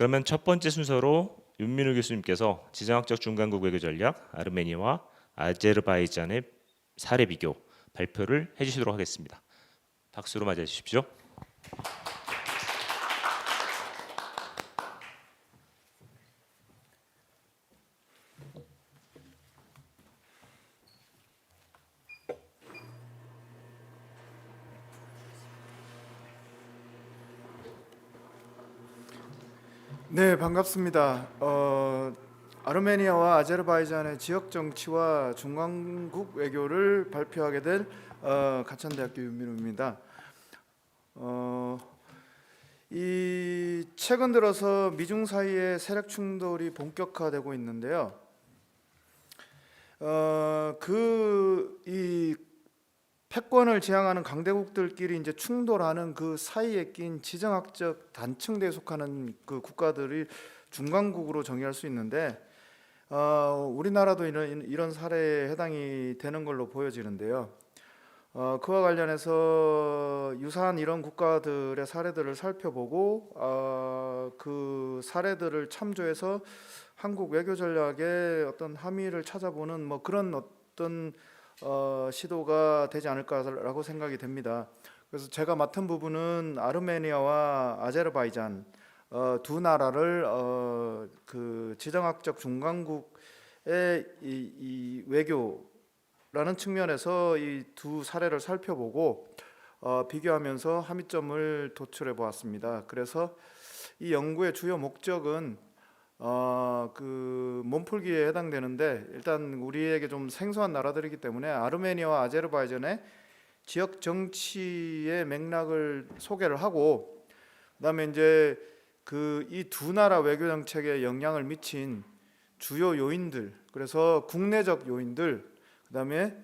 그러면 첫 번째 순서로 윤민우 교수님께서 지정학적 중간국 외교 전략 아르메니아와 아제르바이잔의 사례 비교 발표를 해주시도록 하겠습니다. 박수로 맞이해 주십시오. 네, 반갑습니다. 아르메니아와 아제르바이잔의 지역 정치와 중간국 외교를 발표하게 될 가천대학교 윤민우입니다. 이 최근 들어서 미중 사이의 세력 충돌이 본격화되고 있는데요. 이 패권을 지향하는 강대국들끼리 이제 충돌하는 그 사이에 낀 지정학적 단층대에 속하는 그 국가들이 중간국으로 정의할 수 있는데, 우리나라도 이런 사례에 해당이 되는 걸로 보여지는데요. 그와 관련해서 유사한 이런 국가들의 사례들을 살펴보고 그 사례들을 참조해서 한국 외교 전략의 어떤 함의를 찾아보는 뭐 그런 어떤 시도가 되지 않을까라고 생각이 됩니다. 그래서 제가 맡은 부분은 아르메니아와 아제르바이잔 두 나라를 그 지정학적 중간국의 이 외교라는 측면에서 이 두 사례를 살펴보고 비교하면서 함의점을 도출해 보았습니다. 그래서 이 연구의 주요 목적은 그 몸풀기에 해당되는데, 일단 우리에게 좀 생소한 나라들이기 때문에 아르메니아와 아제르바이잔의 지역 정치의 맥락을 소개를 하고, 그다음에 이제 그 이 두 나라 외교 정책에 영향을 미친 주요 요인들, 그래서 국내적 요인들, 그다음에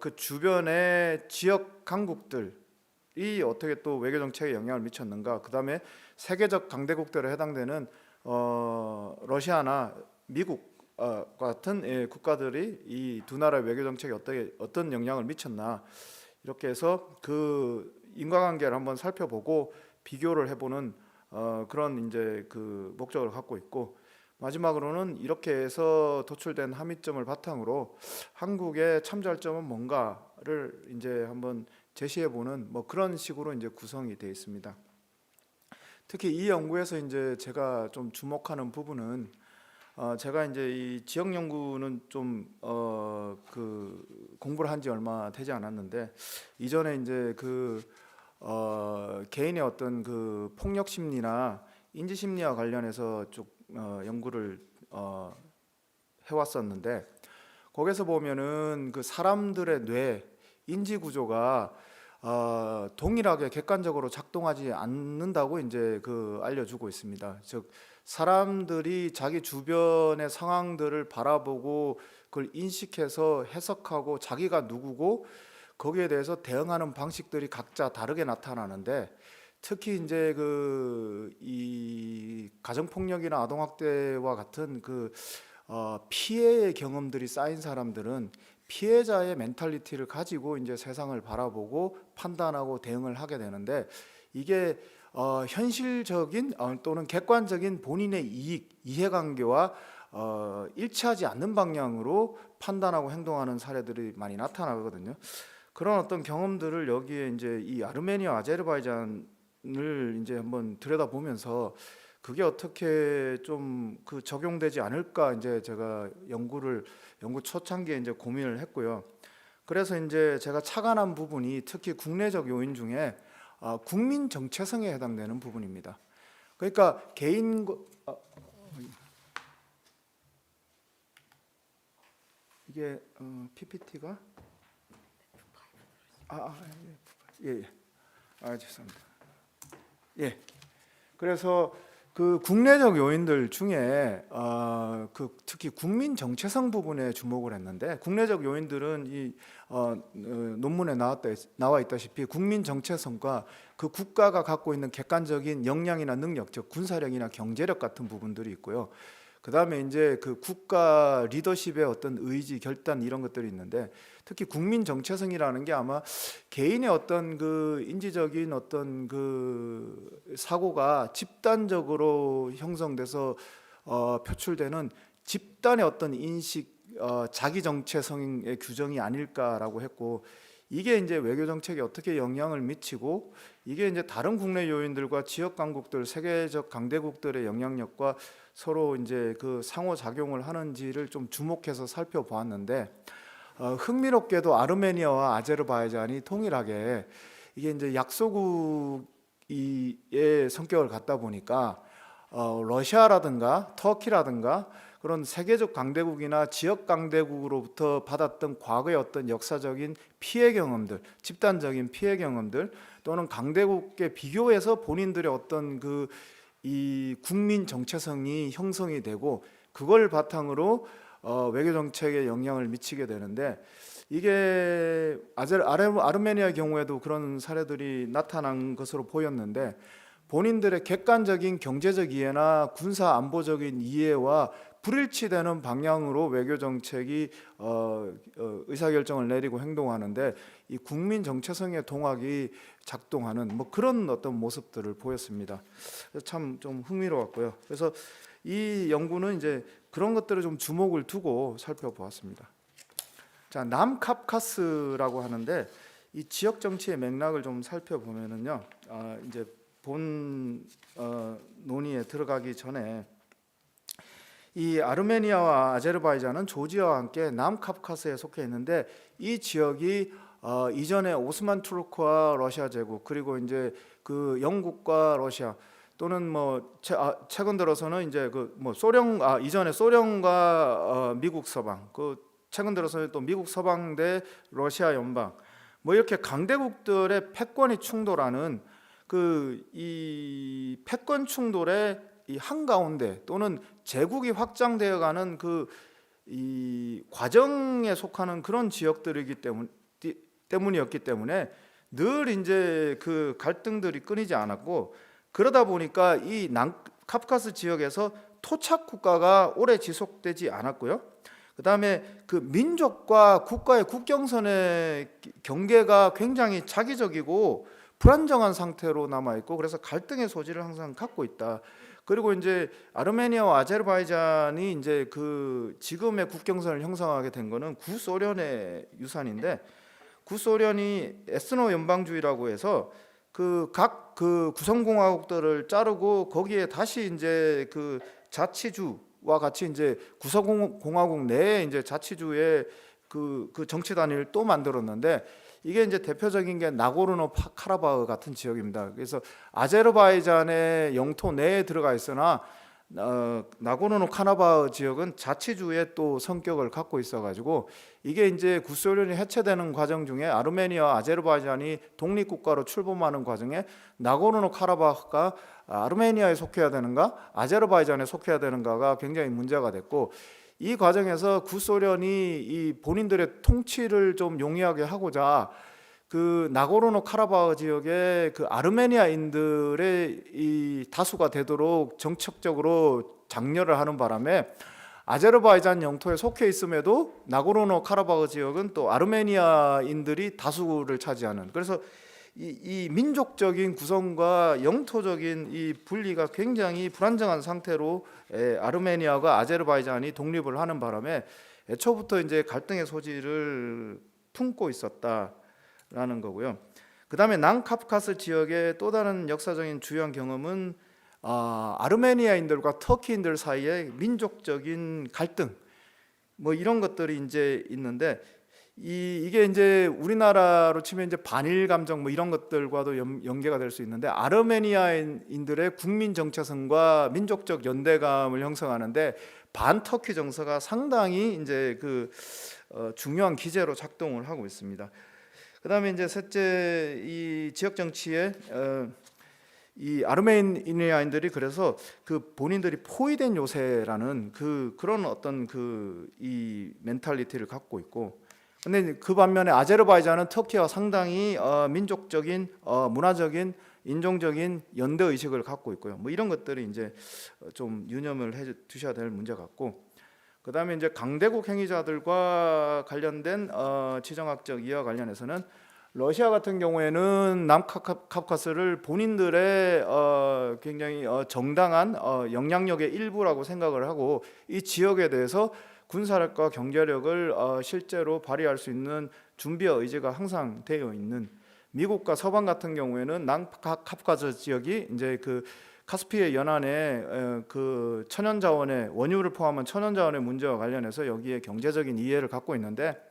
그 주변의 지역 강국들이 어떻게 또 외교 정책에 영향을 미쳤는가, 그다음에 세계적 강대국들에 해당되는 러시아나 미국 같은 국가들이 이 두 나라의 외교 정책에 어떤 영향을 미쳤나, 이렇게 해서 그 인과관계를 한번 살펴보고 비교를 해보는 그런 이제 그 목적을 갖고 있고, 마지막으로는 이렇게 해서 도출된 함의점을 바탕으로 한국의 참조할 점은 뭔가를 이제 한번 제시해보는 뭐 그런 식으로 이제 구성이 되어 있습니다. 특히 이 연구에서 이제 제가 좀 주목하는 부분은, 제가 이제 이 지역 연구는 좀 그 공부를 한 지 얼마 되지 않았는데, 이전에 이제 그 개인의 어떤 그 폭력 심리나 인지 심리와 관련해서 쭉 연구를 해왔었는데, 거기서 보면은 그 사람들의 뇌 인지 구조가 동일하게 객관적으로 작동하지 않는다고 이제 그 알려주고 있습니다. 즉 사람들이 자기 주변의 상황들을 바라보고 그걸 인식해서 해석하고 자기가 누구고 거기에 대해서 대응하는 방식들이 각자 다르게 나타나는데, 특히 이제 그 이 가정폭력이나 아동학대와 같은 그 피해의 경험들이 쌓인 사람들은 피해자의 멘탈리티를 가지고 이제 세상을 바라보고 판단하고 대응을 하게 되는데, 이게 현실적인 또는 객관적인 본인의 이익, 이해관계와 일치하지 않는 방향으로 판단하고 행동하는 사례들이 많이 나타나거든요. 그런 어떤 경험들을 여기에 이제 이 아르메니아, 아제르바이잔을 이제 한번 들여다보면서 그게 어떻게 좀 그 적용되지 않을까, 이제 제가 연구 초창기에 이제 고민을 했고요. 그래서 이제 제가 착안한 부분이 특히 국내적 요인 중에 국민 정체성에 해당되는 부분입니다. 그러니까 개인 이게 PPT가 예. 죄송합니다. 예. 그래서 그 국내적 요인들 중에 그 특히 국민 정체성 부분에 주목을 했는데, 국내적 요인들은 이 논문에 나와 있다시피 국민 정체성과 그 국가가 갖고 있는 객관적인 역량이나 능력, 즉 군사력이나 경제력 같은 부분들이 있고요. 그다음에 이제 그 국가 리더십의 어떤 의지, 결단 이런 것들이 있는데 특히 국민 정체성이라는 게 아마 개인의 어떤 그 인지적인 어떤 그 사고가 집단적으로 형성돼서 표출되는 집단의 어떤 인식, 자기 정체성의 규정이 아닐까라고 했고 이게 이제 외교 정책에 어떻게 영향을 미치고 이게 이제 다른 국내 요인들과 지역 강국들, 세계적 강대국들의 영향력과 서로 이제 그 상호 작용을 하는지를 좀 주목해서 살펴보았는데 흥미롭게도 아르메니아와 아제르바이잔이 동일하게 이게 이제 약소국의 성격을 갖다 보니까 러시아라든가 터키라든가 그런 세계적 강대국이나 지역 강대국으로부터 받았던 과거의 어떤 역사적인 피해 경험들, 집단적인 피해 경험들 또는 강대국에 비교해서 본인들의 어떤 그 이 국민 정체성이 형성이 되고 그걸 바탕으로 외교 정책에 영향을 미치게 되는데 이게 아르메니아 경우에도 그런 사례들이 나타난 것으로 보였는데 본인들의 객관적인 경제적 이해나 군사 안보적인 이해와 불일치되는 방향으로 외교 정책이 의사결정을 내리고 행동하는데 이 국민 정체성의 동학이 작동하는 뭐 그런 어떤 모습들을 보였습니다. 참 좀 흥미로웠고요. 그래서 이 연구는 이제 그런 것들을 좀 주목을 두고 살펴보았습니다. 자, 남카프카스라고 하는데 이 지역 정치의 맥락을 좀 살펴보면은요, 이제 본 논의에 들어가기 전에 이 아르메니아와 아제르바이잔은 조지아와 함께 남카프카스에 속해 있는데 이 지역이 이전에 오스만 투르크와 러시아 제국 그리고 이제 그 영국과 러시아 또는 뭐 최근 들어서는 이제 그 뭐 소련 이전에 소련과 미국 서방 그 최근 들어서는 또 미국 서방 대 러시아 연방 뭐 이렇게 강대국들의 패권이 충돌하는 그 이 패권 충돌의 이 한가운데 또는 제국이 확장되어가는 그 이 과정에 속하는 그런 지역들이기 때문이었기 때문에 늘 이제 그 갈등들이 끊이지 않았고 그러다 보니까 이 남카프카스 지역에서 토착 국가가 오래 지속되지 않았고요. 그다음에 그 민족과 국가의 국경선의 경계가 굉장히 차기적이고 불안정한 상태로 남아 있고 그래서 갈등의 소지를 항상 갖고 있다. 그리고 이제 아르메니아와 아제르바이잔이 이제 그 지금의 국경선을 형성하게 된 거는 구소련의 유산인데 구소련이 에스노 연방주의라고 해서 그 각 그 구성공화국들을 자르고 거기에 다시 이제 그 자치주와 같이 이제 구성공화국 내에 이제 자치주의 그 정치 단위를 또 만들었는데 이게 이제 대표적인 게 나고르노 카라바흐 같은 지역입니다. 그래서 아제르바이잔의 영토 내에 들어가 있으나 나고르노 카라바흐 지역은 자치주의 또 성격을 갖고 있어가지고 이게 이제 구소련이 해체되는 과정 중에 아르메니아와 아제르바이잔이 독립국가로 출범하는 과정에 나고르노 카라바흐가 아르메니아에 속해야 되는가 아제르바이잔에 속해야 되는가가 굉장히 문제가 됐고 이 과정에서 구소련이 이 본인들의 통치를 좀 용이하게 하고자 그 나고르노 카라바흐 지역의 그 아르메니아인들의 이 다수가 되도록 정책적으로 장려를 하는 바람에 아제르바이잔 영토에 속해 있음에도 나고르노 카라바흐 지역은 또 아르메니아인들이 다수를 차지하는 그래서 이 민족적인 구성과 영토적인 이 분리가 굉장히 불안정한 상태로 아르메니아가 아제르바이잔이 독립을 하는 바람에 애초부터 이제 갈등의 소지를 품고 있었다라는 거고요. 그다음에 남카프카스 지역의 또 다른 역사적인 주요한 경험은 아르메니아인들과 터키인들 사이의 민족적인 갈등 뭐 이런 것들이 이제 있는데 이게 이제 우리나라로 치면 이제 반일 감정 뭐 이런 것들과도 연계가 될 수 있는데 아르메니아인들의 국민 정체성과 민족적 연대감을 형성하는데 반터키 정서가 상당히 이제 그 중요한 기제로 작동을 하고 있습니다. 그다음에 이제 셋째 이 지역 정치에 이 아르메니아인들이 그래서 그 본인들이 포위된 요새라는 그런 어떤 그 이 멘탈리티를 갖고 있고 근데 그 반면에 아제르바이잔은 터키와 상당히 민족적인 문화적인 인종적인 연대 의식을 갖고 있고요. 뭐 이런 것들이 이제 좀 유념을 해 두셔야 될 문제 같고, 그다음에 이제 강대국 행위자들과 관련된 지정학적 이해와 관련해서는 러시아 같은 경우에는 남카카스를 본인들의 굉장히 정당한 영향력의 일부라고 생각을 하고, 이 지역에 대해서 군사력과 경제력을 실제로 발휘할 수 있는 준비와 의지가 항상 되어 있는, 미국과 서방 같은 경우에는 남카카스 지역이 이제 그 카스피해 연안의 그 천연자원의 원유를 포함한 천연자원의 문제와 관련해서 여기에 경제적인 이해를 갖고 있는데,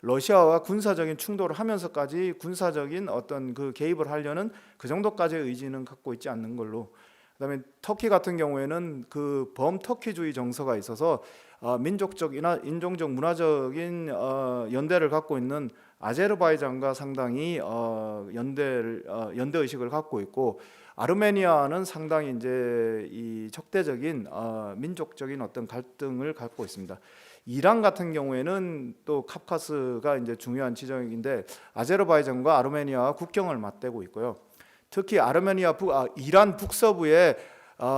러시아와 군사적인 충돌을 하면서까지 군사적인 어떤 그 개입을 하려는 그 정도까지의 의지는 갖고 있지 않는 걸로. 그다음에 터키 같은 경우에는 그 범터키주의 정서가 있어서 민족적이나 인종적 문화적인 연대를 갖고 있는 아제르바이잔과 상당히 연대 의식을 갖고 있고, 아르메니아는 상당히 이제 이 적대적인 민족적인 어떤 갈등을 갖고 있습니다. 이란 같은 경우에는 또 카프카스가 이제 중요한 지정인데, 아제르바이잔과 아르메니아와 국경을 맞대고 있고요. 특히 이란 북서부에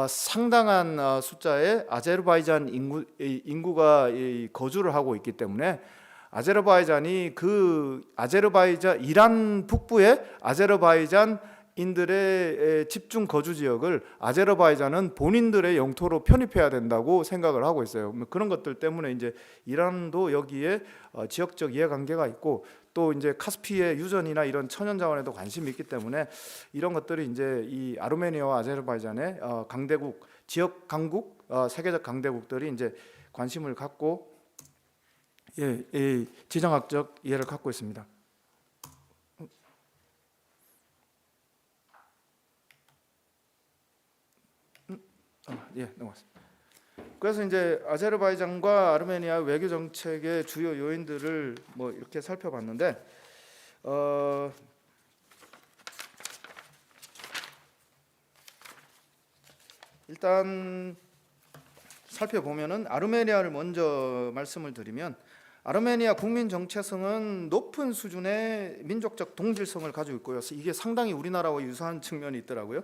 상당한 숫자의 아제르바이잔 인구가 거주를 하고 있기 때문에, 아제르바이잔이 이란 북부의 아제르바이잔 인들의 집중 거주 지역을 아제르바이잔은 본인들의 영토로 편입해야 된다고 생각을 하고 있어요. 그런 것들 때문에 이제 이란도 여기에 지역적 이해관계가 있고, 또 이제 카스피의 유전이나 이런 천연자원에도 관심이 있기 때문에 이런 것들이 이제 이 아르메니아와 아제르바이잔의 강대국, 지역 강국, 세계적 강대국들이 이제 관심을 갖고 지정학적 이해를 갖고 있습니다. 넘어갔습니다. 그래서 이제 아제르바이잔과 아르메니아 외교 정책의 주요 요인들을 뭐 이렇게 살펴봤는데, 일단 살펴보면은 아르메니아를 먼저 말씀을 드리면, 아르메니아 국민 정체성은 높은 수준의 민족적 동질성을 가지고 있고요. 이게 상당히 우리나라와 유사한 측면이 있더라고요.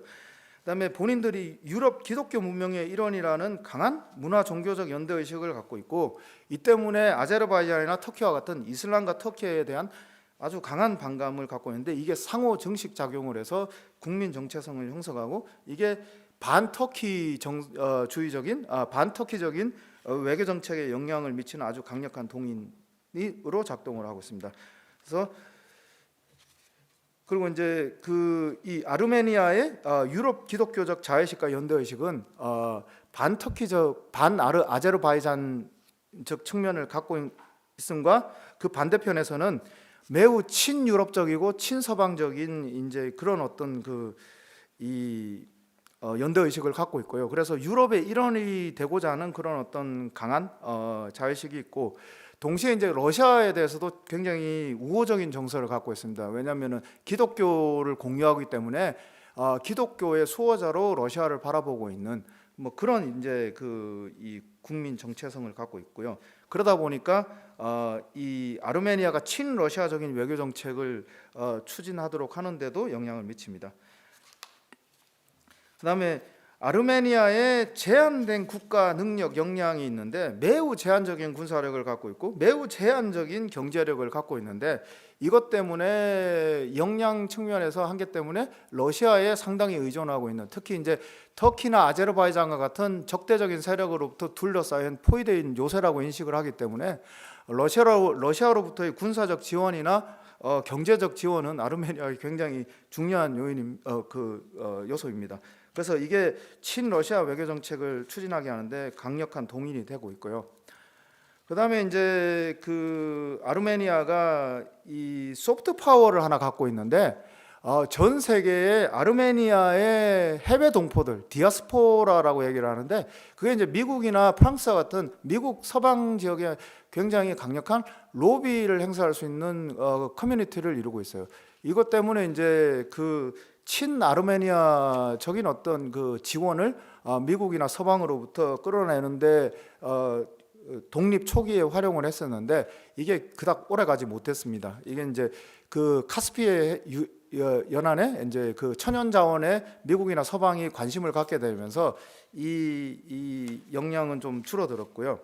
그다음에 본인들이 유럽 기독교 문명의 일원이라는 강한 문화 종교적 연대 의식을 갖고 있고, 이 때문에 아제르바이잔이나 터키와 같은 이슬람과 터키에 대한 아주 강한 반감을 갖고 있는데, 이게 상호 증식 작용을 해서 국민 정체성을 형성하고, 이게 반터키주의적인 반터키적인 외교 정책에 영향을 미치는 아주 강력한 동인으로 작동을 하고 있습니다. 그리고 이제 이 아르메니아의 유럽 기독교적 자의식과 연대 의식은 반터키적 아제르바이잔적 측면을 갖고 있음과, 그 반대편에서는 매우 친유럽적이고 친서방적인 이제 그런 어떤 연대 의식을 갖고 있고요. 그래서 유럽의 일원이 되고자 하는 그런 어떤 강한 자의식이 있고, 동시에 이제 러시아에 대해서도 굉장히 우호적인 정서를 갖고 있습니다. 왜냐하면은 기독교를 공유하기 때문에 기독교의 수호자로 러시아를 바라보고 있는 뭐 그런 이제 이 국민 정체성을 갖고 있고요. 그러다 보니까 이 아르메니아가 친러시아적인 외교 정책을 추진하도록 하는데도 영향을 미칩니다. 그다음에 아르메니아의 제한된 국가 능력 역량이 있는데, 매우 제한적인 군사력을 갖고 있고 매우 제한적인 경제력을 갖고 있는데, 이것 때문에 역량 측면에서 한계 때문에 러시아에 상당히 의존하고 있는, 특히 이제 터키나 아제르바이잔과 같은 적대적인 세력으로부터 둘러싸인 포위된 요새라고 인식을 하기 때문에, 러시아로부터의 군사적 지원이나 경제적 지원은 아르메니아의 굉장히 중요한 요소입니다. 그래서 이게 친러시아 외교 정책을 추진하게 하는데 강력한 동인이 되고 있고요. 그다음에 이제 아르메니아가 이 소프트 파워를 하나 갖고 있는데, 전 세계의 아르메니아의 해외 동포들, 디아스포라라고 얘기를 하는데, 그게 이제 미국이나 프랑스와 같은 미국 서방 지역에 굉장히 강력한 로비를 행사할 수 있는 커뮤니티를 이루고 있어요. 이것 때문에 이제 친아르메니아적인 어떤 지원을 미국이나 서방으로부터 끌어내는데 독립 초기에 활용을 했었는데, 이게 그닥 오래 가지 못했습니다. 이게 이제 카스피해 연안에 이제 그 천연 자원에 미국이나 서방이 관심을 갖게 되면서 이 역량은 좀 줄어들었고요.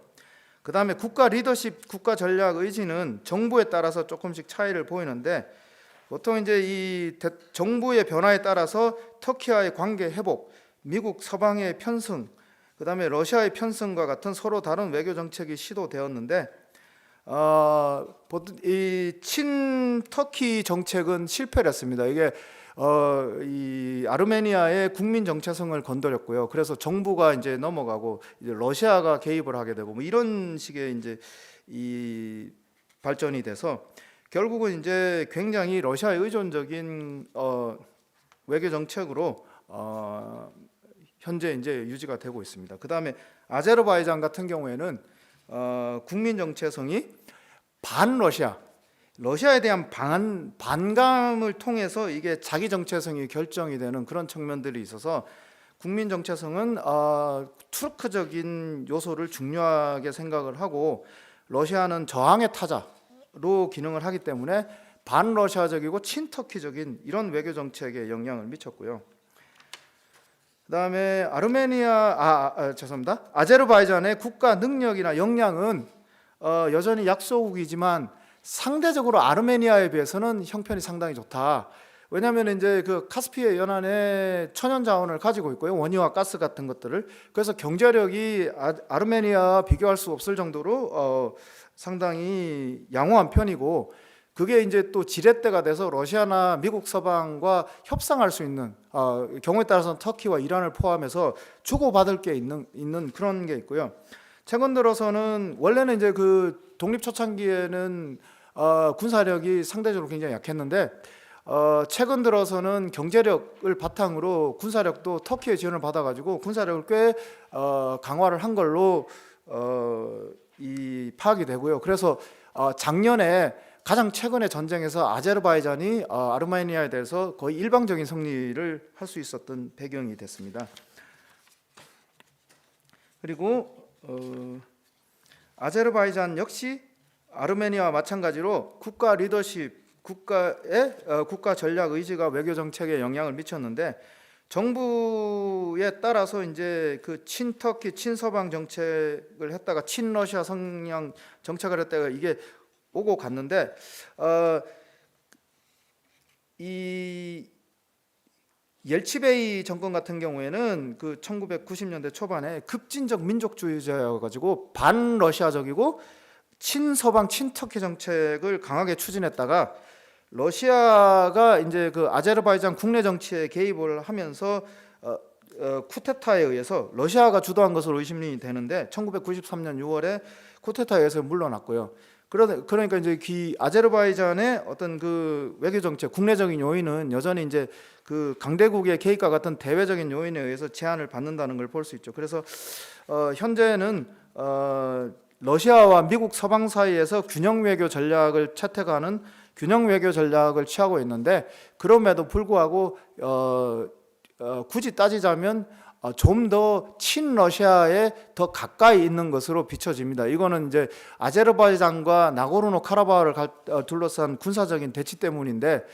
그다음에 국가 리더십, 국가 전략 의지는 정부에 따라서 조금씩 차이를 보이는데 보통 이제 정부의 변화에 따라서 터키와의 관계 회복, 미국 서방의 편승, 그다음에 러시아의 편승과 같은 서로 다른 외교 정책이 시도되었는데 이 친터키 정책은 실패를 했습니다. 이게 이 아르메니아의 국민 정체성을 건드렸고요. 그래서 정부가 이제 넘어가고 이제 러시아가 개입을 하게 되고 뭐 이런 식의 이제 이 발전이 돼서 결국은 이제 굉장히 러시아 의존적인 외교 정책으로 현재 이제 유지가 되고 있습니다. 그 다음에 아제르바이잔 같은 경우에는 국민 정체성이 반러시아, 러시아에 대한 반감을 통해서 이게 자기 정체성이 결정이 되는 그런 측면들이 있어서 국민 정체성은 투르크적인 요소를 중요하게 생각을 하고 러시아는 저항의 타자로 기능을 하기 때문에 반러시아적이고 친터키적인 이런 외교 정책에 영향을 미쳤고요. 그다음에 아제르바이잔의 국가 능력이나 역량은 여전히 약소국이지만 상대적으로 아르메니아에 비해서는 형편이 상당히 좋다. 왜냐하면 이제 그 카스피해 연안에 천연 자원을 가지고 있고요, 원유와 가스 같은 것들을. 그래서 경제력이 아르메니아와 비교할 수 없을 정도로 상당히 양호한 편이고, 그게 이제 또 지렛대가 돼서 러시아나 미국 서방과 협상할 수 있는 경우에 따라서는 터키와 이란을 포함해서 주고받을 게 있는 그런 게 있고요. 최근 들어서는 원래는 이제 그 독립 초창기에는 군사력이 상대적으로 굉장히 약했는데 최근 들어서는 경제력을 바탕으로 군사력도 터키의 지원을 받아가지고 군사력을 꽤 강화를 한 걸로 파악이 되고요. 그래서 작년에 가장 최근의 전쟁에서 아제르바이잔이 아르메니아에 대해서 거의 일방적인 승리를 할 수 있었던 배경이 됐습니다. 그리고 아제르바이잔 역시 아르메니아와 마찬가지로 국가 리더십, 국가 전략 의지가 외교 정책에 영향을 미쳤는데 정부에 따라서 이제 그 친터키, 친서방 정책을 했다가 친러시아 성향 정책을 했다가 이게 오고 갔는데 이 옐치베이 정권 같은 경우에는 그 1990년대 초반에 급진적 민족주의자여가지고 반러시아적이고 친서방 친터키 정책을 강하게 추진했다가 러시아가 이제 그 아제르바이잔 국내 정치에 개입을 하면서 쿠데타에 의해서 러시아가 주도한 것으로 의심이 되는데 1993년 6월에 쿠데타에 의해서 물러났고요. 그러니까 이제 아제르바이잔의 어떤 그 외교 정책, 국내적인 요인은 여전히 이제 그 강대국의 개입과 같은 대외적인 요인에 의해서 제한을 받는다는 걸 볼 수 있죠. 그래서 현재는 러시아와 미국 서방 사이에서 균형 외교 전략을 채택하는 균형 외교 전략을 취하고 있는데 그럼에도 불구하고 굳이 따지자면 좀 더 친러시아에 더 가까이 있는 것으로 비춰집니다. 이거는 이제 아제르바이잔과 나고르노 카라바흐를 둘러싼 군사적인 대치 때문인데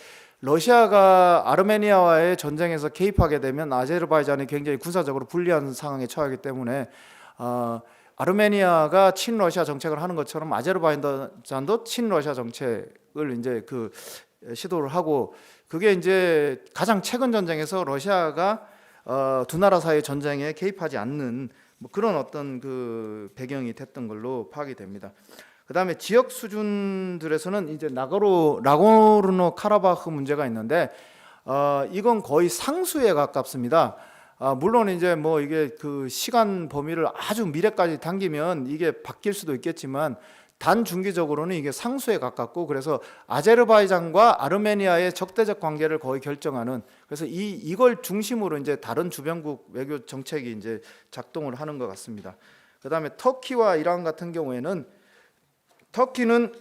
러시아가 아르메니아와의 전쟁에서 개입하게 되면 아제르바이잔이 굉장히 군사적으로 불리한 상황에 처하기 때문에 아르메니아가 친러시아 정책을 하는 것처럼 아제르바이잔도 친러시아 정책을 이제 그 시도를 하고 그게 이제 가장 최근 전쟁에서 러시아가 두 나라 사이의 전쟁에 개입하지 않는 뭐 그런 어떤 그 배경이 됐던 걸로 파악이 됩니다. 그다음에 지역 수준들에서는 이제 나고르노 카라바흐 문제가 있는데 이건 거의 상수에 가깝습니다. 물론 이제 뭐 이게 그 시간 범위를 아주 미래까지 당기면 이게 바뀔 수도 있겠지만 단중기적으로는 이게 상수에 가깝고 그래서 아제르바이잔과 아르메니아의 적대적 관계를 거의 결정하는 그래서 이걸 중심으로 이제 다른 주변국 외교 정책이 이제 작동을 하는 것 같습니다. 그다음에 터키와 이란 같은 경우에는 터키는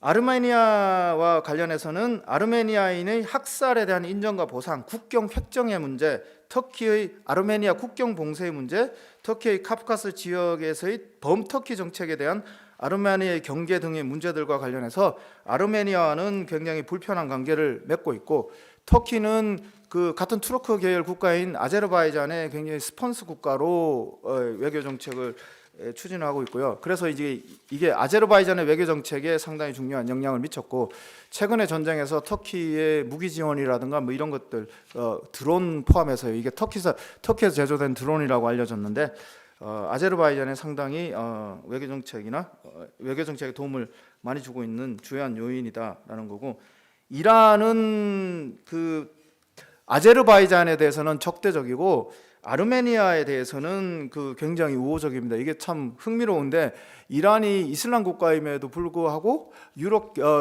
아르메니아와 관련해서는 아르메니아인의 학살에 대한 인정과 보상, 국경 획정의 문제, 터키의 아르메니아 국경 봉쇄의 문제, 터키의 카프카스 지역에서의 범터키 정책에 대한 아르메니아의 경계 등의 문제들과 관련해서 아르메니아와는 굉장히 불편한 관계를 맺고 있고, 터키는 그 같은 투르크 계열 국가인 아제르바이잔의 굉장히 스폰서 국가로 외교 정책을 추진하고 있고요. 그래서 이제 이게 아제르바이잔의 외교 정책에 상당히 중요한 영향을 미쳤고, 최근의 전쟁에서 터키의 무기 지원이라든가 뭐 이런 것들, 드론 포함해서요. 이게 터키에서 제조된 드론이라고 알려졌는데, 아제르바이잔에 상당히 외교 정책에 도움을 많이 주고 있는 주요한 요인이다라는 거고, 이란은 그 아제르바이잔에 대해서는 적대적이고 아르메니아에 대해서는 그 굉장히 우호적입니다. 이게 참 흥미로운데, 이란이 이슬람 국가임에도 불구하고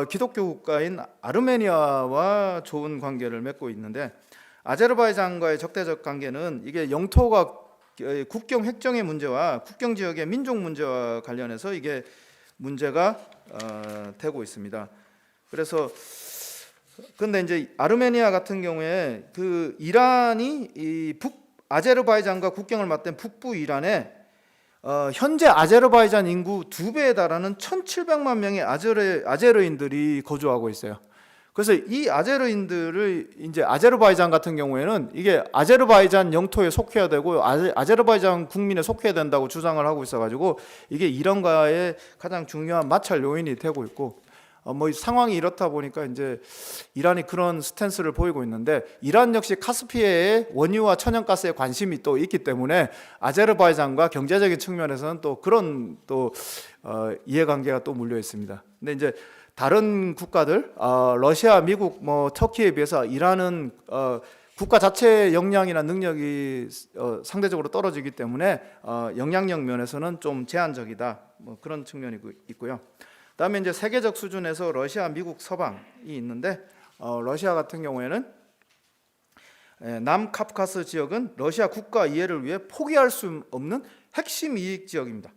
기독교 국가인 아르메니아와 좋은 관계를 맺고 있는데, 아제르바이잔과의 적대적 관계는 이게 영토가 국경 획정의 문제와 국경 지역의 민족 문제와 관련해서 이게 문제가 되고 있습니다. 그래서 근데 이제 아르메니아 같은 경우에 그 이란이 이 아제르바이잔과 국경을 맞댄 북부 이란에 현재 아제르바이잔 인구 2배에 달하는 1,700만 명의 아제르인들이 거주하고 있어요. 그래서 이 아제르인들을 이제 아제르바이잔 같은 경우에는 이게 아제르바이잔 영토에 속해야 되고 아제르바이잔 국민에 속해야 된다고 주장을 하고 있어가지고 이게 이란과의 가장 중요한 마찰 요인이 되고 있고, 뭐 상황이 이렇다 보니까 이제 이란이 그런 스탠스를 보이고 있는데, 이란 역시 카스피해의 원유와 천연가스에 관심이 또 있기 때문에 아제르바이잔과 경제적인 측면에서는 또 그런 또 이해관계가 또 물려 있습니다. 근데 이제 다른 국가들, 러시아, 미국, 뭐 터키에 비해서 이란은 국가 자체 역량이나 능력이 상대적으로 떨어지기 때문에 영향력 면에서는 좀 제한적이다, 뭐 그런 측면이 있고요. 그다음에 이제 세계적 수준에서 러시아, 미국, 서방이 있는데, 러시아 같은 경우에는 남카프카스 지역은 러시아 국가 이해를 위해 포기할 수 없는 핵심 이익 지역입니다.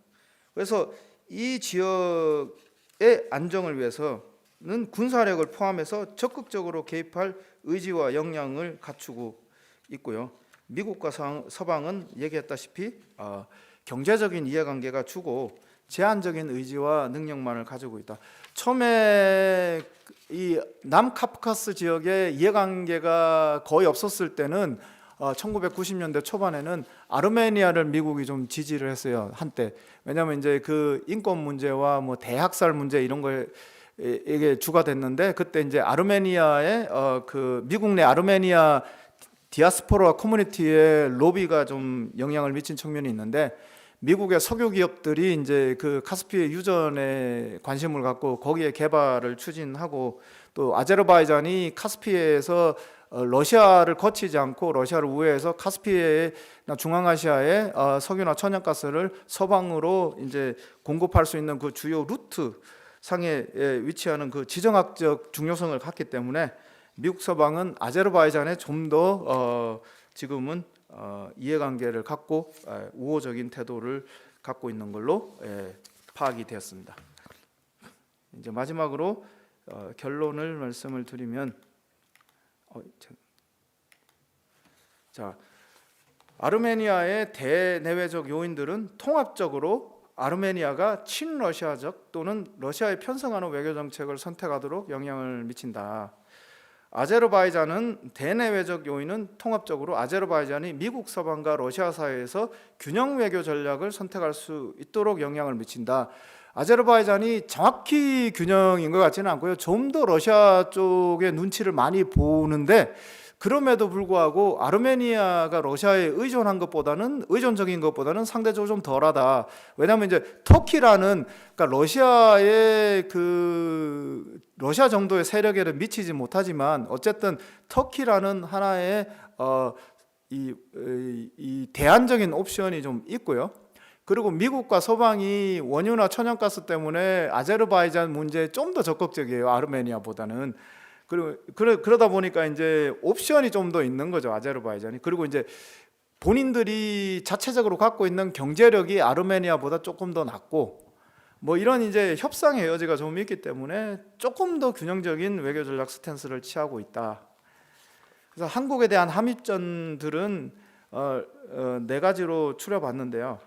그래서 이 지역의 안정을 위해서는 군사력을 포함해서 적극적으로 개입할 의지와 역량을 갖추고 있고요. 미국과 서방은 얘기했다시피 경제적인 이해관계가 주고 제한적인 의지와 능력만을 가지고 있다. 처음에 이 남카프카스 지역의 이해관계가 거의 없었을 때는 1990년대 초반에는 아르메니아를 미국이 좀 지지를 했어요, 한때. 왜냐하면 이제 그 인권 문제와 뭐 대학살 문제 이런 걸 이게 주가 됐는데, 그때 이제 아르메니아의 그 미국 내 아르메니아 디아스포라 커뮤니티의 로비가 좀 영향을 미친 측면이 있는데, 미국의 석유 기업들이 이제 그 카스피해 유전에 관심을 갖고 거기에 개발을 추진하고, 또 아제르바이잔이 카스피해에서 러시아를 거치지 않고 러시아를 우회해서 카스피해나 중앙아시아의 석유나 천연가스를 서방으로 이제 공급할 수 있는 그 주요 루트 상에 위치하는 그 지정학적 중요성을 갖기 때문에 미국 서방은 아제르바이잔에 좀 더 지금은 이해관계를 갖고 우호적인 태도를 갖고 있는 걸로 파악이 되었습니다. 이제 마지막으로 결론을 말씀을 드리면, 자, 아르메니아의 대내외적 요인들은 통합적으로 아르메니아가 친러시아적 또는 러시아에 편성하는 외교 정책을 선택하도록 영향을 미친다. 아제르바이잔은 대내외적 요인은 통합적으로 아제르바이잔이 미국 서방과 러시아 사이에서 균형 외교 전략을 선택할 수 있도록 영향을 미친다. 아제르바이잔이 정확히 균형인 것 같지는 않고요. 좀 더 러시아 쪽의 눈치를 많이 보는데, 그럼에도 불구하고 아르메니아가 러시아에 의존적인 것보다는 상대적으로 좀 덜하다. 왜냐하면 이제 터키라는, 그러니까 러시아 정도의 세력에는 미치지 못하지만 어쨌든 터키라는 하나의 이 대안적인 옵션이 좀 있고요. 그리고 미국과 서방이 원유나 천연가스 때문에 아제르바이잔 문제에 좀 더 적극적이에요, 아르메니아보다는. 그러다 보니까 이제 옵션이 좀 더 있는 거죠, 아제르바이잔이. 그리고 이제 본인들이 자체적으로 갖고 있는 경제력이 아르메니아보다 조금 더 낮고, 뭐 이런 이제 협상의 여지가 좀 있기 때문에 조금 더 균형적인 외교 전략 스탠스를 취하고 있다. 그래서 한국에 대한 함입전들은 네 가지로 추려봤는데요.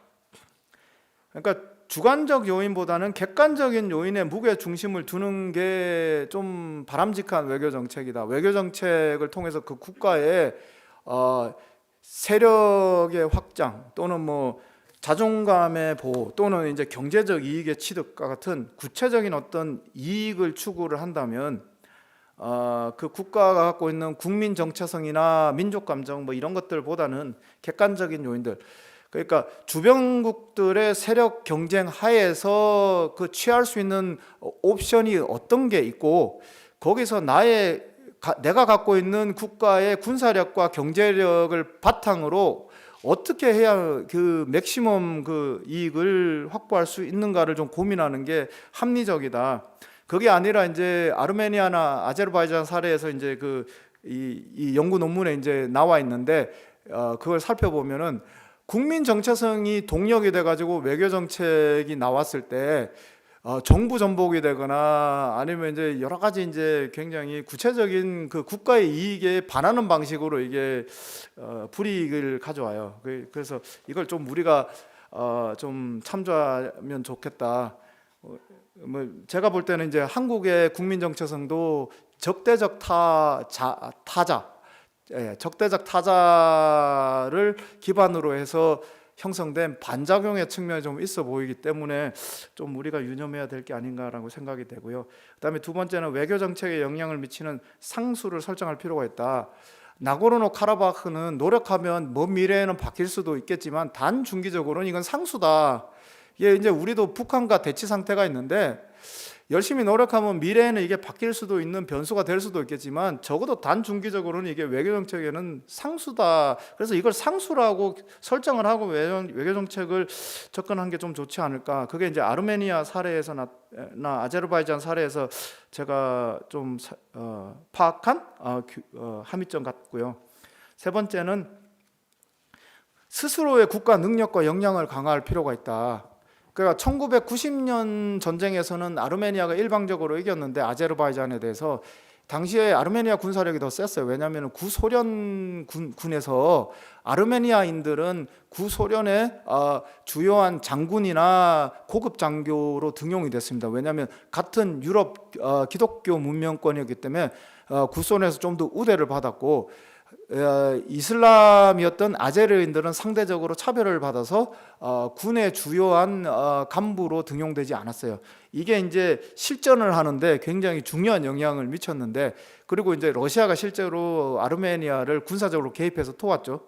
그러니까 주관적 요인보다는 객관적인 요인에 무게 중심을 두는 게 좀 바람직한 외교 정책이다. 외교 정책을 통해서 그 국가의 세력의 확장 또는 뭐 자존감의 보호 또는 이제 경제적 이익의 취득과 같은 구체적인 어떤 이익을 추구를 한다면 그 국가가 갖고 있는 국민 정체성이나 민족 감정 뭐 이런 것들보다는 객관적인 요인들, 그러니까 주변국들의 세력 경쟁 하에서 그 취할 수 있는 옵션이 어떤 게 있고 거기서 내가 갖고 있는 국가의 군사력과 경제력을 바탕으로 어떻게 해야 그 맥시멈 그 이익을 확보할 수 있는가를 좀 고민하는 게 합리적이다. 그게 아니라 이제 아르메니아나 아제르바이잔 사례에서 이제 이 연구 논문에 이제 나와 있는데 그걸 살펴보면은 국민 정체성이 동력이 돼가지고 외교 정책이 나왔을 때 정부 전복이 되거나 아니면 이제 여러 가지 이제 굉장히 구체적인 그 국가의 이익에 반하는 방식으로 이게 불이익을 가져와요. 그래서 이걸 좀 우리가 좀 참조하면 좋겠다. 뭐 제가 볼 때는 이제 한국의 국민 정체성도 적대적 타자, 적대적 타자를 기반으로 해서 형성된 반작용의 측면이 좀 있어 보이기 때문에 좀 우리가 유념해야 될 게 아닌가라고 생각이 되고요. 그다음에 두 번째는 외교 정책에 영향을 미치는 상수를 설정할 필요가 있다. 나고르노 카라바흐는 노력하면 먼 미래에는 바뀔 수도 있겠지만 단중기적으로는 이건 상수다. 이게 이제 우리도 북한과 대치 상태가 있는데 열심히 노력하면 미래에는 이게 바뀔 수도 있는 변수가 될 수도 있겠지만 적어도 단중기적으로는 이게 외교 정책에는 상수다. 그래서 이걸 상수라고 설정을 하고 외교 정책을 접근한 게 좀 좋지 않을까. 그게 이제 아르메니아 사례에서나 아제르바이잔 사례에서 제가 좀 파악한 함의점 같고요. 세 번째는 스스로의 국가 능력과 역량을 강화할 필요가 있다. 그러니까 1990년 전쟁에서는 아르메니아가 일방적으로 이겼는데 아제르바이잔에 대해서 당시에 아르메니아 군사력이 더 셌어요. 왜냐하면 구소련 군에서 아르메니아인들은 구소련의 주요한 장군이나 고급 장교로 등용이 됐습니다. 왜냐하면 같은 유럽 기독교 문명권이었기 때문에 구소련에서 좀 더 우대를 받았고 이슬람이었던 아제르인들은 상대적으로 차별을 받아서 군의 주요한 간부로 등용되지 않았어요. 이게 이제 실전을 하는데 굉장히 중요한 영향을 미쳤는데, 그리고 이제 러시아가 실제로 아르메니아를 군사적으로 개입해서 도왔죠.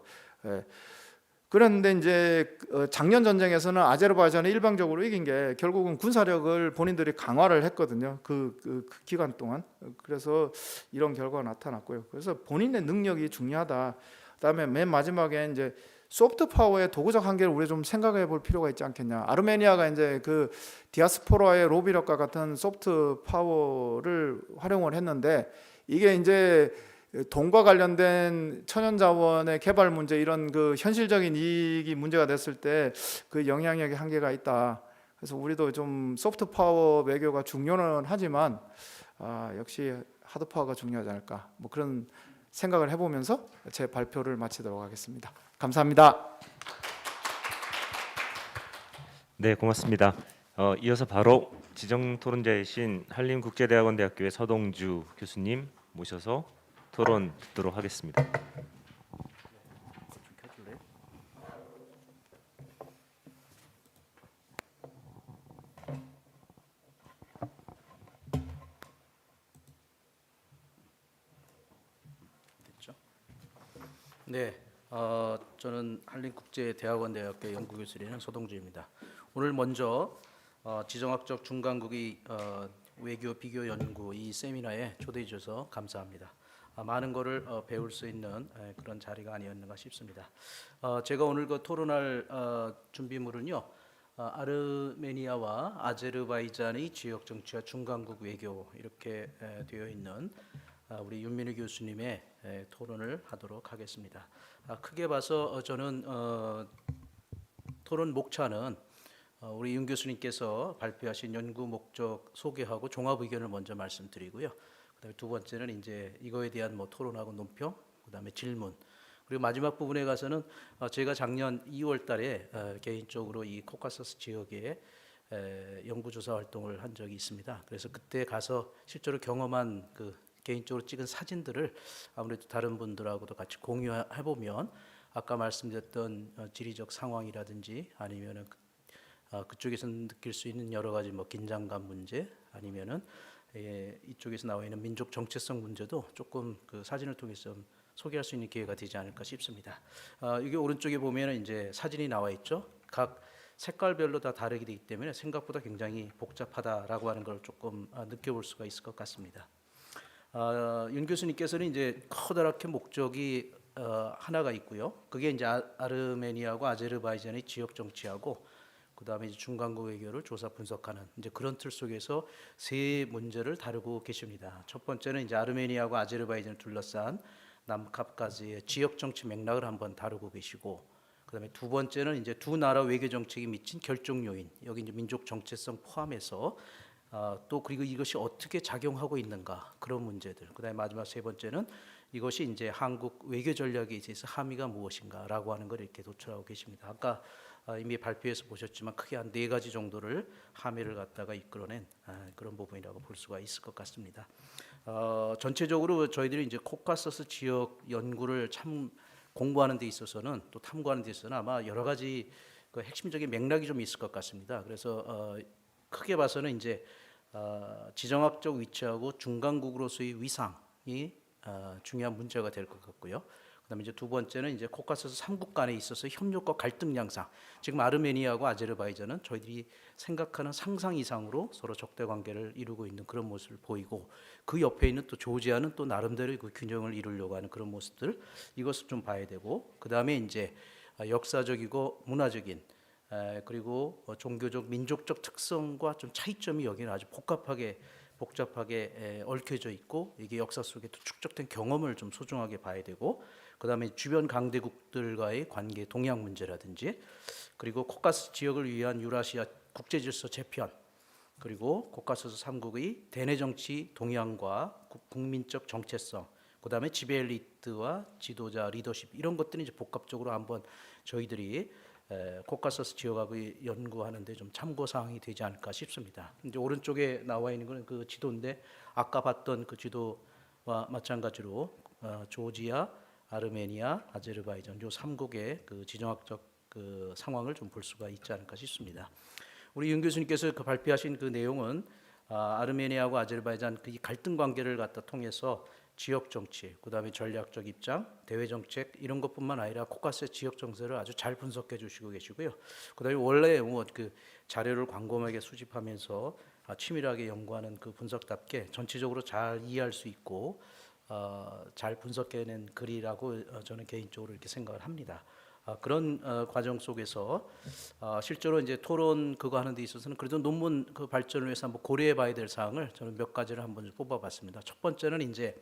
그런데 이제 작년 전쟁에서는 아제르바이잔이 일방적으로 이긴 게 결국은 군사력을 본인들이 강화를 했거든요. 그 기간 동안. 그래서 이런 결과가 나타났고요. 그래서 본인의 능력이 중요하다. 그다음에 맨 마지막에 이제 소프트 파워의 도구적 한계를 우리 좀 생각해 볼 필요가 있지 않겠냐. 아르메니아가 이제 그 디아스포라의 로비력과 같은 소프트 파워를 활용을 했는데 이게 이제 돈과 관련된 천연자원의 개발 문제 이런 그 현실적인 이익이 문제가 됐을 때 그 영향력의 한계가 있다. 그래서 우리도 좀 소프트 파워 외교가 중요는 하지만 역시 하드 파워가 중요하지 않을까. 뭐 그런 생각을 해보면서 제 발표를 마치도록 하겠습니다. 감사합니다. 네, 고맙습니다. 이어서 바로 지정 토론자이신 한림국제대학원대학교의 서동주 교수님 모셔서 토론 듣도록 하겠습니다. 됐죠? 네, 저는 한림국제대학원대학교 연구교수인 서동주입니다. 오늘 먼저 지정학적 중간국의 외교 비교 연구 이 세미나에 초대해 주셔서 감사합니다. 많은 것을 배울 수 있는 그런 자리가 아니었는가 싶습니다. 제가 오늘 그 토론할 준비물은요, 아르메니아와 아제르바이잔의 지역 정치와 중간국 외교 이렇게 되어 있는 우리 윤민우 교수님의 토론을 하도록 하겠습니다. 크게 봐서 저는 토론 목차는 우리 윤 교수님께서 발표하신 연구 목적 소개하고 종합 의견을 먼저 말씀드리고요. 그다음에 두 번째는 이제 이거에 대한 뭐 토론하고 논평, 그다음에 질문, 그리고 마지막 부분에 가서는 제가 작년 2월달에 개인적으로 이 코카서스 지역에 연구조사 활동을 한 적이 있습니다. 그래서 그때 가서 실제로 경험한 그 개인적으로 찍은 사진들을 아무래도 다른 분들하고도 같이 공유해 보면 아까 말씀드렸던 지리적 상황이라든지 아니면은 그쪽에서 느낄 수 있는 여러 가지 뭐 긴장감 문제 아니면은 이쪽에서 나와 있는 민족 정체성 문제도 조금 그 사진을 통해서 좀 소개할 수 있는 기회가 되지 않을까 싶습니다. 이게 오른쪽에 보면은 이제 사진이 나와 있죠. 각 색깔별로 다 다르게 되기 때문에 생각보다 굉장히 복잡하다라고 하는 걸 조금 느껴볼 수가 있을 것 같습니다. 윤 교수님께서는 이제 커다랗게 목적이 하나가 있고요. 그게 이제 아르메니아하고 아제르바이잔의 지역 정치하고 그다음에 이제 중간고 외교를 조사 분석하는 이제 그런 틀 속에서 세 문제를 다루고 계십니다. 첫 번째는 이제 아르메니아하고 아제르바이잔을 둘러싼 남카프카즈의 지역 정치 맥락을 한번 다루고 계시고, 그다음에 두 번째는 이제 두 나라 외교 정책이 미친 결정 요인, 여기 이제 민족 정체성 포함해서 또 그리고 이것이 어떻게 작용하고 있는가 그런 문제들. 그다음에 마지막 세 번째는 이것이 이제 한국 외교 전략에 있어서 함의가 무엇인가라고 하는 걸 이렇게 도출하고 계십니다. 아까 이미 발표에서 보셨지만 크게 한 네 가지 정도를 함의를 갖다가 이끌어낸 그런 부분이라고 볼 수가 있을 것 같습니다. 전체적으로 저희들이 이제 코카서스 지역 연구를 참 공부하는 데 있어서는 또 탐구하는 데 있어서는 아마 여러 가지 그 핵심적인 맥락이 좀 있을 것 같습니다. 그래서 크게 봐서는 이제 지정학적 위치하고 중간국으로서의 위상이 중요한 문제가 될 것 같고요. 그다음에 이제 두 번째는 이제 코카서스 3국 간에 있어서 협력과 갈등 양상. 지금 아르메니아하고 아제르바이잔은 저희들이 생각하는 상상 이상으로 서로 적대 관계를 이루고 있는 그런 모습을 보이고, 그 옆에 있는 또 조지아는 또 나름대로 그 균형을 이루려고 하는 그런 모습들, 이것을 좀 봐야 되고, 그다음에 이제 역사적이고 문화적인 그리고 종교적 민족적 특성과 좀 차이점이 여기는 아주 복잡하게 얽혀져 있고, 이게 역사 속에 또 축적된 경험을 좀 소중하게 봐야 되고, 그다음에 주변 강대국들과의 관계 동향 문제라든지, 그리고 코카스 지역을 위한 유라시아 국제질서 재편, 그리고 코카서스 3국의 대내 정치 동향과 국민적 정체성, 그다음에 지배 엘리트와 지도자 리더십, 이런 것들이 이제 복합적으로 한번 저희들이 코카서스 지역하고 연구하는데 좀 참고 사항이 되지 않을까 싶습니다. 이제 오른쪽에 나와 있는 것은 그 지도인데, 아까 봤던 그 지도와 마찬가지로 조지아, 아르메니아, 아제르바이잔 요 3국의 그 지정학적 그 상황을 좀 볼 수가 있지 않을까 싶습니다. 우리 윤 교수님께서 그 발표하신 그 내용은 아르메니아하고 아제르바이잔 그 갈등 관계를 갖다 통해서 지역 정치, 그다음에 전략적 입장, 대외 정책 이런 것뿐만 아니라 코카스 지역 정세를 아주 잘 분석해 주시고 계시고요. 그다음에 원래 뭐 그 자료를 광범하게 수집하면서 치밀하게 연구하는 그 분석답게 전체적으로 잘 이해할 수 있고 잘 분석해낸 글이라고 저는 개인적으로 이렇게 생각을 합니다. 그런 과정 속에서 실제로 이제 토론 그거 하는 데 있어서는 그래도 논문 그 발전을 위해서 한번 고려해봐야 될 사항을 저는 몇 가지를 한번 뽑아봤습니다. 첫 번째는 이제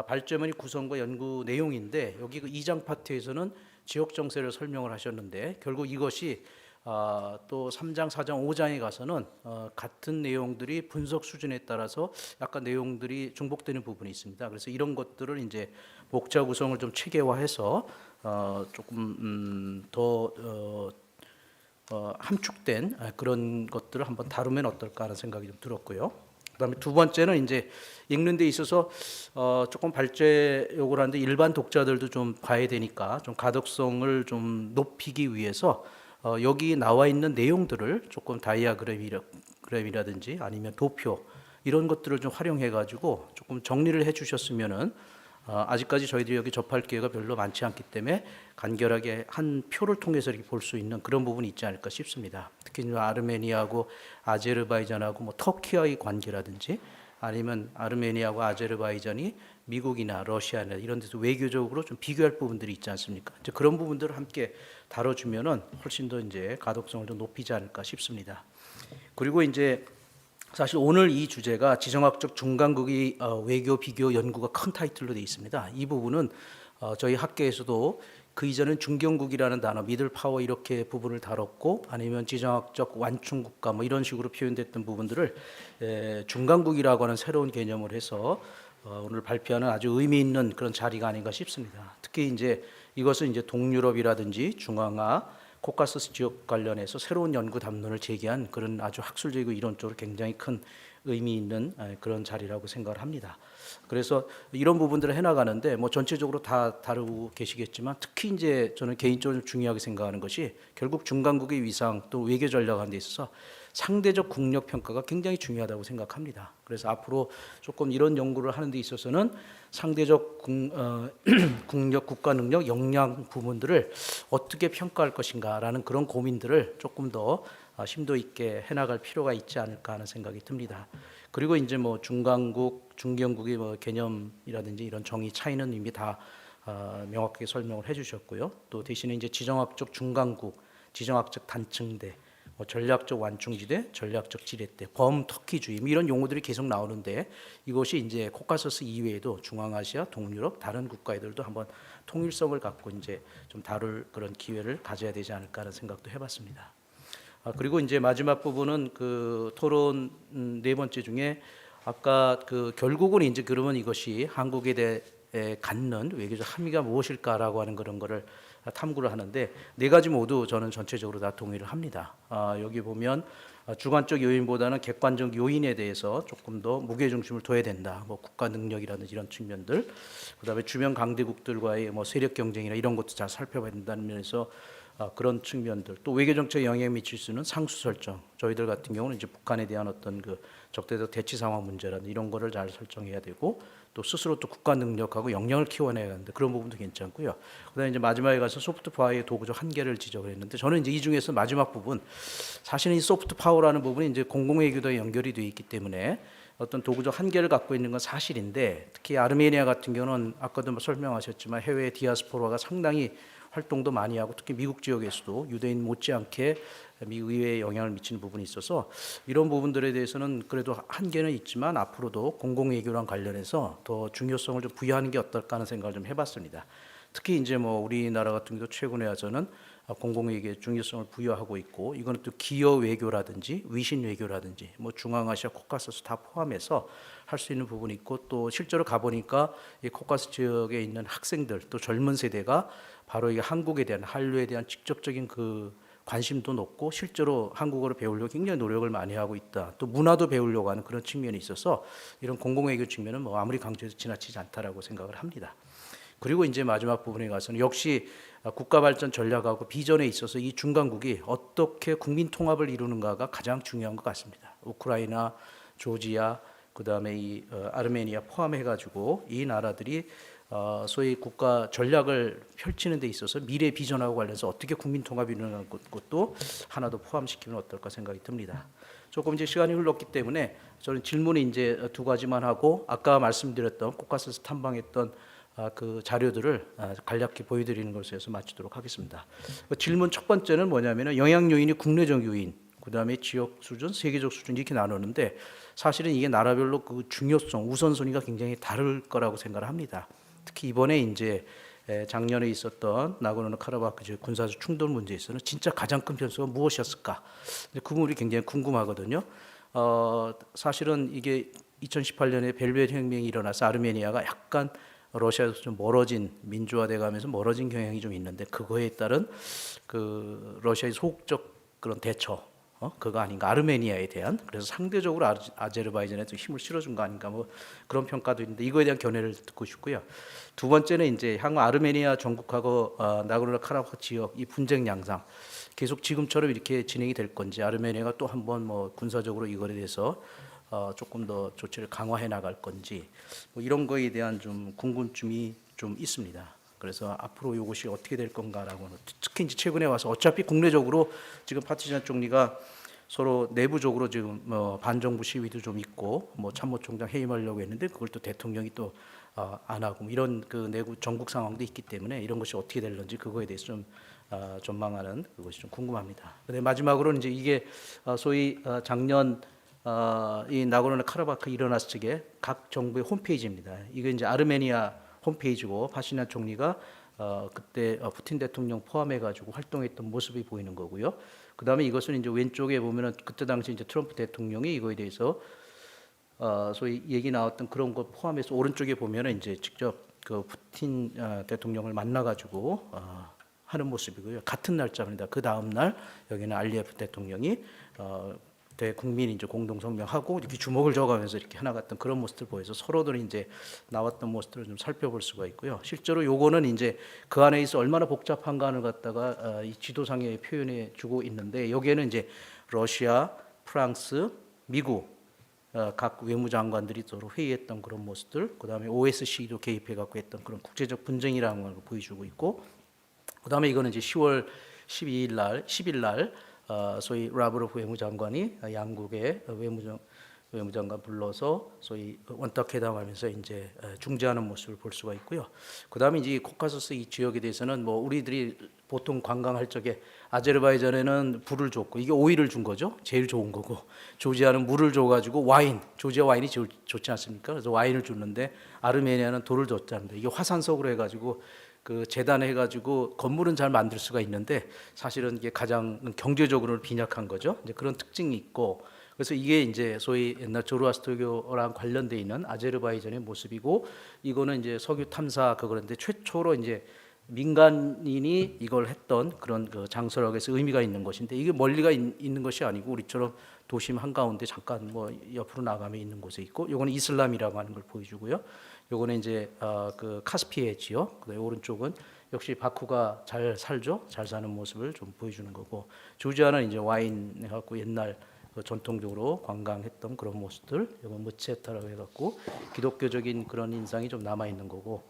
발전문의 구성과 연구 내용인데, 여기 그 2장 파트에서는 지역 정세를 설명을 하셨는데, 결국 이것이 또 3장, 4장, 5장에 가서는 같은 내용들이 분석 수준에 따라서 약간 내용들이 중복되는 부분이 있습니다. 그래서 이런 것들을 이제 목차 구성을 좀 체계화해서 조금 더 함축된 그런 것들을 한번 다루면 어떨까 하는 생각이 좀 들었고요. 그다음에 두 번째는 이제 읽는 데 있어서 조금 발제 요구를 하는데 일반 독자들도 좀 봐야 되니까 좀 가독성을 좀 높이기 위해서 여기 나와 있는 내용들을 조금 다이아그램이라든지 아니면 도표 이런 것들을 좀 활용해 가지고 조금 정리를 해 주셨으면은 아직까지 저희들이 여기 접할 기회가 별로 많지 않기 때문에 간결하게 한 표를 통해서 이렇게 볼 수 있는 그런 부분이 있지 않을까 싶습니다. 특히 아르메니아하고 아제르바이잔하고 뭐 터키와의 관계라든지 아니면 아르메니아하고 아제르바이잔이 미국이나 러시아나 이런 데서 외교적으로 좀 비교할 부분들이 있지 않습니까? 이제 그런 부분들을 함께 다뤄주면은 훨씬 더 이제 가독성을 좀 높이지 않을까 싶습니다. 그리고 이제 사실 오늘 이 주제가 지정학적 중간국의 외교 비교 연구가 큰 타이틀로 되어 있습니다. 이 부분은 저희 학계에서도 그 이전엔 중견국이라는 단어, 미들 파워 이렇게 부분을 다뤘고, 아니면 지정학적 완충 국가 뭐 이런 식으로 표현됐던 부분들을 중간국이라고 하는 새로운 개념을 해서 오늘 발표하는 아주 의미 있는 그런 자리가 아닌가 싶습니다. 특히 이제 이것은 이제 동유럽이라든지 중앙아, 코카서스 지역 관련해서 새로운 연구 담론을 제기한 그런 아주 학술적이고 이론적으로 굉장히 큰 의미 있는 그런 자리라고 생각을 합니다. 그래서 이런 부분들을 해나가는데 뭐 전체적으로 다 다루고 계시겠지만 특히 이제 저는 개인적으로 중요하게 생각하는 것이 결국 중간국의 위상 또 외교 전략하는 데 있어서 상대적 국력 평가가 굉장히 중요하다고 생각합니다. 그래서 앞으로 조금 이런 연구를 하는 데 있어서는 상대적 국력, 국가 능력, 역량 부분들을 어떻게 평가할 것인가라는 그런 고민들을 조금 더 심도 있게 해나갈 필요가 있지 않을까 하는 생각이 듭니다. 그리고 이제 뭐 중간국, 중견국의 뭐 개념이라든지 이런 정의 차이는 이미 다 명확하게 설명을 해주셨고요. 또 대신에 이제 지정학적 중간국, 지정학적 단층대, 뭐 전략적 완충지대, 전략적 지렛대, 범터키주의 이런 용어들이 계속 나오는데 이것이 이제 코카서스 이외에도 중앙아시아, 동유럽 다른 국가들도 한번 통일성을 갖고 이제 좀 다룰 그런 기회를 가져야 되지 않을까 하는 생각도 해봤습니다. 그리고 이제 마지막 부분은 그 토론 네 번째 중에 아까 그 결국은 이제 그러면 이것이 한국에 대해 갖는 외교적 함의가 무엇일까라고 하는 그런 거를 탐구를 하는데 네 가지 모두 저는 전체적으로 다 동의를 합니다. 여기 보면 주관적 요인보다는 객관적 요인에 대해서 조금 더 무게 중심을 둬야 된다. 뭐 국가 능력이라든지 이런 측면들, 그다음에 주변 강대국들과의 뭐 세력 경쟁이나 이런 것도 잘 살펴봐야 된다는 면에서 그런 측면들, 또 외교 정책에 영향을 미칠 수 있는 상수 설정. 저희들 같은 경우는 이제 북한에 대한 어떤 그 적대적 대치 상황 문제라든지 이런 거를 잘 설정해야 되고, 또 스스로 또 국가 능력하고 역량을 키워내야 하는데 그런 부분도 괜찮고요. 그다음에 이제 마지막에 가서 소프트 파워의 도구적 한계를 지적을 했는데 저는 이제 이 중에서 마지막 부분, 사실은 이 소프트 파워라는 부분이 이제 공공외교도에 연결이 되어 있기 때문에 어떤 도구적 한계를 갖고 있는 건 사실인데, 특히 아르메니아 같은 경우는 아까도 설명하셨지만 해외 디아스포라가 상당히 활동도 많이 하고 특히 미국 지역에서도 유대인 못지않게 미국 의회에 영향을 미치는 부분이 있어서 이런 부분들에 대해서는 그래도 한계는 있지만 앞으로도 공공외교랑 관련해서 더 중요성을 좀 부여하는 게 어떨까 하는 생각을 좀 해봤습니다. 특히 이제 뭐 우리나라 같은 경우도 최근에 와서는 공공외교에 중요성을 부여하고 있고, 이거는 또 기여 외교라든지 위신 외교라든지 뭐 중앙아시아 코카서스 다 포함해서 할 수 있는 부분이 있고, 또 실제로 가보니까 이 코카스 지역에 있는 학생들 또 젊은 세대가 바로 이 한국에 대한 한류에 대한 직접적인 그 관심도 높고 실제로 한국어를 배우려고 굉장히 노력을 많이 하고 있다. 또 문화도 배우려고 하는 그런 측면이 있어서 이런 공공외교 측면은 뭐 아무리 강조해도 지나치지 않다라고 생각을 합니다. 그리고 이제 마지막 부분에 가서는 역시 국가 발전 전략하고 비전에 있어서 이 중간국이 어떻게 국민 통합을 이루는가가 가장 중요한 것 같습니다. 우크라이나, 조지아, 그다음에 이 아르메니아 포함해가지고 이 나라들이 소위 국가 전략을 펼치는 데 있어서 미래 비전하고 관련해서 어떻게 국민 통합이 이루는 것도 하나 더 포함시키면 어떨까 생각이 듭니다. 조금 이제 시간이 흘렀기 때문에 저는 질문이 이제 두 가지만 하고 아까 말씀드렸던 코카서스 탐방했던 그 자료들을 간략히 보여드리는 것으로 해서 마치도록 하겠습니다. 질문 첫 번째는 뭐냐면은 영향 요인이 국내적 요인, 그다음에 지역 수준, 세계적 수준 이렇게 나누는데 사실은 이게 나라별로 그 중요성, 우선순위가 굉장히 다를 거라고 생각을 합니다. 특히 이번에 이제 작년에 있었던 나고르노 카라바흐 지역 군사적 충돌 문제에서는 진짜 가장 큰 변수가 무엇이었을까? 그 부분이 굉장히 궁금하거든요. 사실은 이게 2018년에 벨벳 혁명이 일어나서 아르메니아가 약간 러시아에서 좀 멀어진, 민주화돼 가면서 멀어진 경향이 좀 있는데 그거에 따른 그 러시아의 소극적 그런 대처, 그거 아닌가, 아르메니아에 대한. 그래서 상대적으로 아제르바이잔에 좀 힘을 실어준 거 아닌가, 뭐 그런 평가도 있는데 이거에 대한 견해를 듣고 싶고요. 두 번째는 이제 향후 아르메니아 전국하고 나고르노 카라바흐 지역 이 분쟁 양상 계속 지금처럼 이렇게 진행이 될 건지, 아르메니아가 또 한번 뭐 군사적으로 이거에 대해서 조금 더 조치를 강화해 나갈 건지, 뭐 이런 거에 대한 좀 궁금증이 좀 있습니다. 그래서 앞으로 이것이 어떻게 될 건가라고, 특히 이제 최근에 와서 어차피 국내적으로 지금 파티잔 총리가 서로 내부적으로 지금 뭐 반정부 시위도 좀 있고, 뭐 참모총장 해임하려고 했는데 그걸 또 대통령이 또 안 하고, 뭐 이런 그 내부 전국 상황도 있기 때문에 이런 것이 어떻게 될런지 그거에 대해서 좀 전망하는 그것이 좀 궁금합니다. 근데 마지막으로는 이제 이게 소위 작년 이 나고르노 카라바흐 일어났을 적에 각 정부의 홈페이지입니다. 이게 이제 아르메니아 홈페이지고 파시냐 총리가 그때 푸틴 대통령 포함해가지고 활동했던 모습이 보이는 거고요. 그 다음에 이것은 이제 왼쪽에 보면은 그때 당시 이제 트럼프 대통령이 이거에 대해서 소위 얘기 나왔던 그런 것 포함해서 오른쪽에 보면은 이제 직접 그 푸틴 대통령을 만나가지고 하는 모습이고요. 같은 날짜입니다. 그 다음 날 여기는 알리예프 대통령이 대국민 이제 공동 성명하고 이렇게 주먹을 쥐어가면서 이렇게 해나갔던 그런 모습들 보여서 서로들 이제 나왔던 모습들을 좀 살펴볼 수가 있고요. 실제로 요거는 이제 그 안에 있어 얼마나 복잡한가를 갖다가 이 지도상에 표현해 주고 있는데 여기에는 이제 러시아, 프랑스, 미국 각 외무장관들이 서로 회의했던 그런 모습들, 그다음에 OSC도 개입해 갖고 했던 그런 국제적 분쟁이라는 걸 보여주고 있고, 그다음에 이거는 이제 10월 10일 날 소위 라브로프 외무장관이 양국의 외무장관 불러서 소위 원탁 회담하면서 이제 중재하는 모습을 볼 수가 있고요. 그다음에 이제 코카소스 이 지역에 대해서는 뭐 우리들이 보통 관광할 적에 아제르바이잔에는 불을 줬고 이게 오일을 준 거죠. 제일 좋은 거고 조지아는 물을 줘가지고 와인, 조지아 와인이 제일 좋지 않습니까? 그래서 와인을 줬는데 아르메니아는 돌을 줬답니다. 이게 화산석으로 해가지고 그 재단해 해가지고 건물은 잘 만들 수가 있는데 사실은 이게 가장 경제적으로는 빈약한 거죠. 이제 그런 특징이 있고 그래서 이게 이제 소위 옛날 조로아스터교랑 관련돼 있는 아제르바이잔의 모습이고 이거는 이제 석유 탐사 그거인데 최초로 이제 민간인이 이걸 했던 그런 그 장소라고 의미가 있는 것인데 이게 멀리가 있는 것이 아니고 우리처럼 도심 한가운데 잠깐 뭐 옆으로 나가면 있는 곳에 있고 요거는 이슬람이라고 하는 걸 보여주고요. 요거는 이제 그 카스피해 지역, 그다음에 오른쪽은 역시 바쿠가 잘 살죠, 잘 사는 모습을 좀 보여주는 거고 조지아는 이제 와인 해갖고 옛날 그 전통적으로 관광했던 그런 모습들, 이건 무체타라고 해갖고 기독교적인 그런 인상이 좀 남아 있는 거고,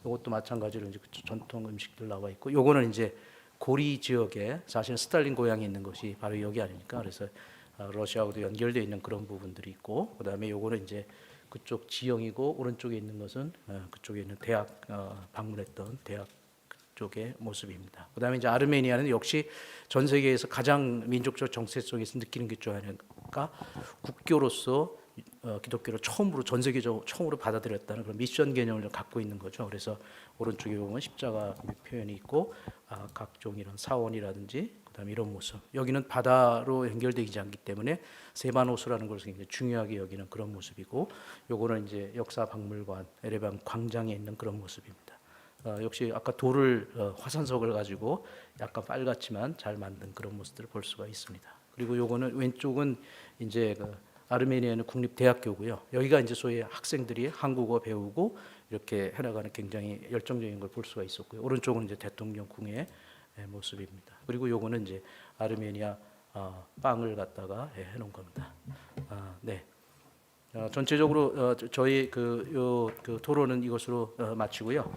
이것도 마찬가지로 이제 전통 음식들 나와 있고, 요거는 이제 고리 지역에 사실 스탈린 고향이 있는 것이 바로 여기 아닙니까? 그래서 러시아하고도 연결되어 있는 그런 부분들이 있고, 그다음에 요거는 이제 그쪽 지형이고 오른쪽에 있는 것은 그쪽에 있는 대학 방문했던 대학 쪽의 모습입니다. 그다음에 이제 아르메니아는 역시 전 세계에서 가장 민족적 정체 속에서 느끼는 게 좋아하니까 국교로서 기독교를 처음으로 전 세계적으로 처음으로 받아들였다는 그런 미션 개념을 갖고 있는 거죠. 그래서 오른쪽에 보면 십자가 표현이 있고 각종 이런 사원이라든지 그다음에 이런 모습. 여기는 바다로 연결되지 않기 때문에 세반호수라는 것을 굉장히 중요하게 여기는 그런 모습이고, 요거는 이제 역사 박물관 에레반 광장에 있는 그런 모습입니다. 역시 아까 돌을 화산석을 가지고 약간 빨갛지만 잘 만든 그런 모습들을 볼 수가 있습니다. 그리고 요거는 왼쪽은 이제 그 아르메니아는 국립대학교고요. 여기가 이제 소위 학생들이 한국어 배우고 이렇게 해나가는 굉장히 열정적인 걸 볼 수가 있었고요. 오른쪽은 이제 대통령궁의 모습입니다. 그리고 요거는 이제 아르메니아 빵을 갖다가 해놓은 겁니다. 네. 전체적으로 저희 그 토론은 이것으로 마치고요.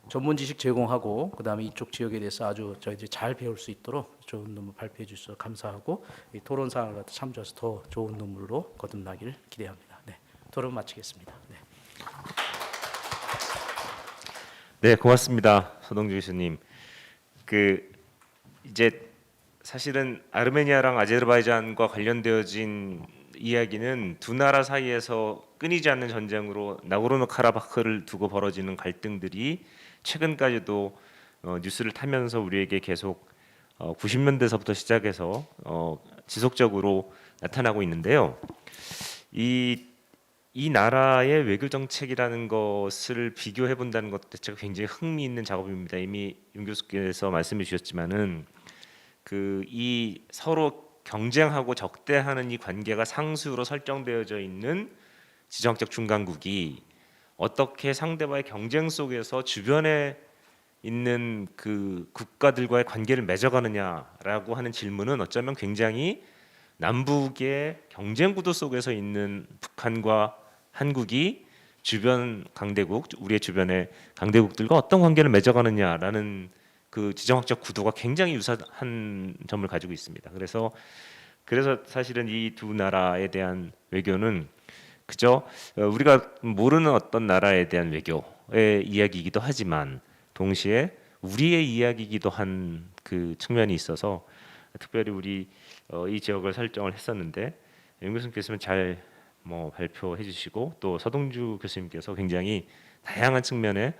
전문 지식 제공하고 그다음에 이쪽 지역에 대해서 아주 저희들이 잘 배울 수 있도록 좋은 논문 발표해 주셔서 감사하고 이 토론 사항을 참조해서 더 좋은 논문으로 거듭나길 기대합니다. 네, 토론 마치겠습니다. 네. 네, 고맙습니다, 서동주 교수님. 그 이제 사실은 아르메니아랑 아제르바이잔과 관련되어진 이야기는 두 나라 사이에서 끊이지 않는 전쟁으로 나고르노 카라바흐를 두고 벌어지는 갈등들이 최근까지도 뉴스를 타면서 우리에게 계속 90년대서부터 시작해서 지속적으로 나타나고 있는데요. 이 나라의 외교 정책이라는 것을 비교해 본다는 것 자체가 굉장히 흥미있는 작업입니다. 이미 윤 교수께서 말씀해 주셨지만은 이 서로 경쟁하고 적대하는 이 관계가 상수로 설정되어져 있는 지정학적 중간국이 어떻게 상대와의 경쟁 속에서 주변에 있는 그 국가들과의 관계를 맺어가느냐라고 하는 질문은 어쩌면 굉장히 남북의 경쟁 구도 속에서 있는 북한과 한국이 주변 강대국, 우리의 주변의 강대국들과 어떤 관계를 맺어가느냐라는 그 지정학적 구도가 굉장히 유사한 점을 가지고 있습니다. 그래서 사실은 이 두 나라에 대한 외교는 그저 우리가 모르는 어떤 나라에 대한 외교의 이야기이기도 하지만 동시에 우리의 이야기이기도 한 그 측면이 있어서 특별히 우리 이 지역을 설정을 했었는데 윤 교수님께서는 잘 발표해 주시고 또 서동주 교수님께서 굉장히 다양한 측면에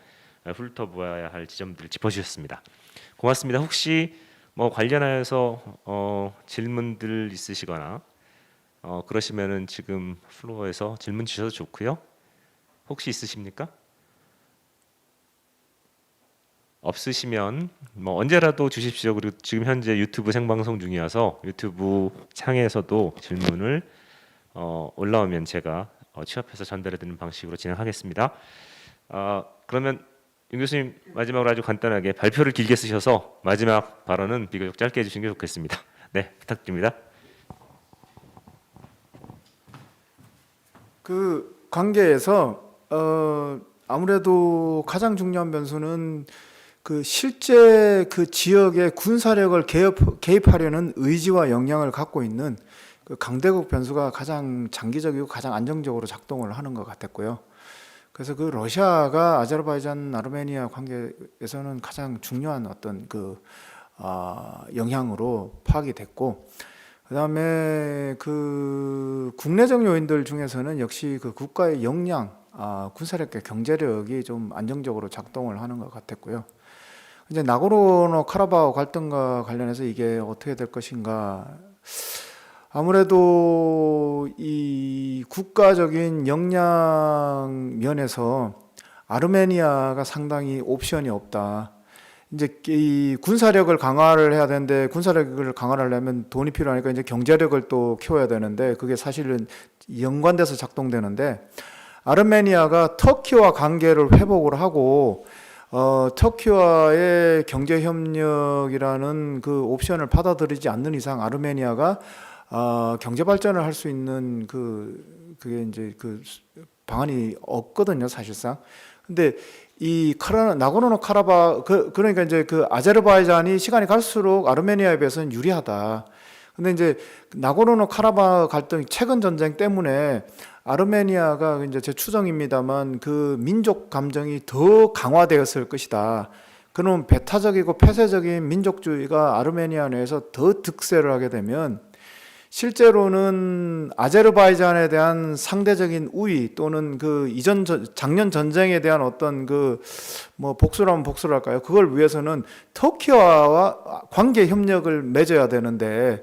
훑어보아야 할 지점들을 짚어주셨습니다. 고맙습니다. 혹시 관련하여서 질문들 있으시거나 그러시면은 지금 플로어에서 질문 주셔도 좋고요. 혹시 있으십니까? 없으시면 뭐 언제라도 주십시오. 그리고 지금 현재 유튜브 생방송 중이어서 유튜브 창에서도 질문을 올라오면 제가 취합해서 전달해 드리는 방식으로 진행하겠습니다. 그러면 윤 교수님 마지막으로 아주 간단하게 발표를 길게 쓰셔서 마지막 발언은 비교적 짧게 해주시는 게 좋겠습니다. 네, 부탁드립니다. 그 관계에서 아무래도 가장 중요한 변수는 그 실제 그 지역의 군사력을 개입하려는 의지와 역량을 갖고 있는 그 강대국 변수가 가장 장기적이고 가장 안정적으로 작동을 하는 것 같았고요. 그래서 그 러시아가 아제르바이잔, 아르메니아 관계에서는 가장 중요한 어떤 그 영향으로 파악이 됐고, 그다음에 그 국내적 요인들 중에서는 역시 그 국가의 역량, 군사력과 경제력이 좀 안정적으로 작동을 하는 것 같았고요. 이제 나고르노 카라바흐 갈등과 관련해서 이게 어떻게 될 것인가, 아무래도 이 국가적인 역량 면에서 아르메니아가 상당히 옵션이 없다. 이제 이 군사력을 강화를 해야 되는데, 군사력을 강화를 하려면 돈이 필요하니까 이제 경제력을 또 키워야 되는데, 그게 사실은 연관돼서 작동되는데, 아르메니아가 터키와 관계를 회복을 하고 터키와의 경제 협력이라는 그 옵션을 받아들이지 않는 이상 아르메니아가 경제 발전을 할 수 있는 그게 이제 그 방안이 없거든요, 사실상. 근데 이 나고르노 카라바흐 그러니까 이제 그 아제르바이잔이 시간이 갈수록 아르메니아에 비해서는 유리하다. 근데 이제 나고르노 카라바흐 갈등 최근 전쟁 때문에 아르메니아가 이제 제 추정입니다만 그 민족 감정이 더 강화되었을 것이다. 그럼 배타적이고 폐쇄적인 민족주의가 아르메니아 내에서 더 득세를 하게 되면 실제로는 아제르바이잔에 대한 상대적인 우위 또는 그 작년 전쟁에 대한 어떤 그 뭐 복수라면 복수랄까요? 그걸 위해서는 터키와 관계 협력을 맺어야 되는데,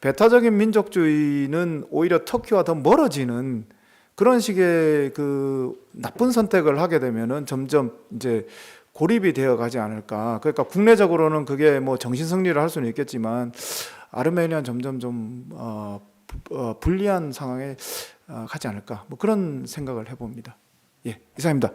배타적인 민족주의는 오히려 터키와 더 멀어지는 그런 식의 그 나쁜 선택을 하게 되면은 점점 이제 고립이 되어 가지 않을까. 그러니까 국내적으로는 그게 뭐 정신 승리를 할 수는 있겠지만 아르메니아는 점점 좀 불리한 상황에 가지 않을까. 뭐 그런 생각을 해봅니다. 예, 이상입니다.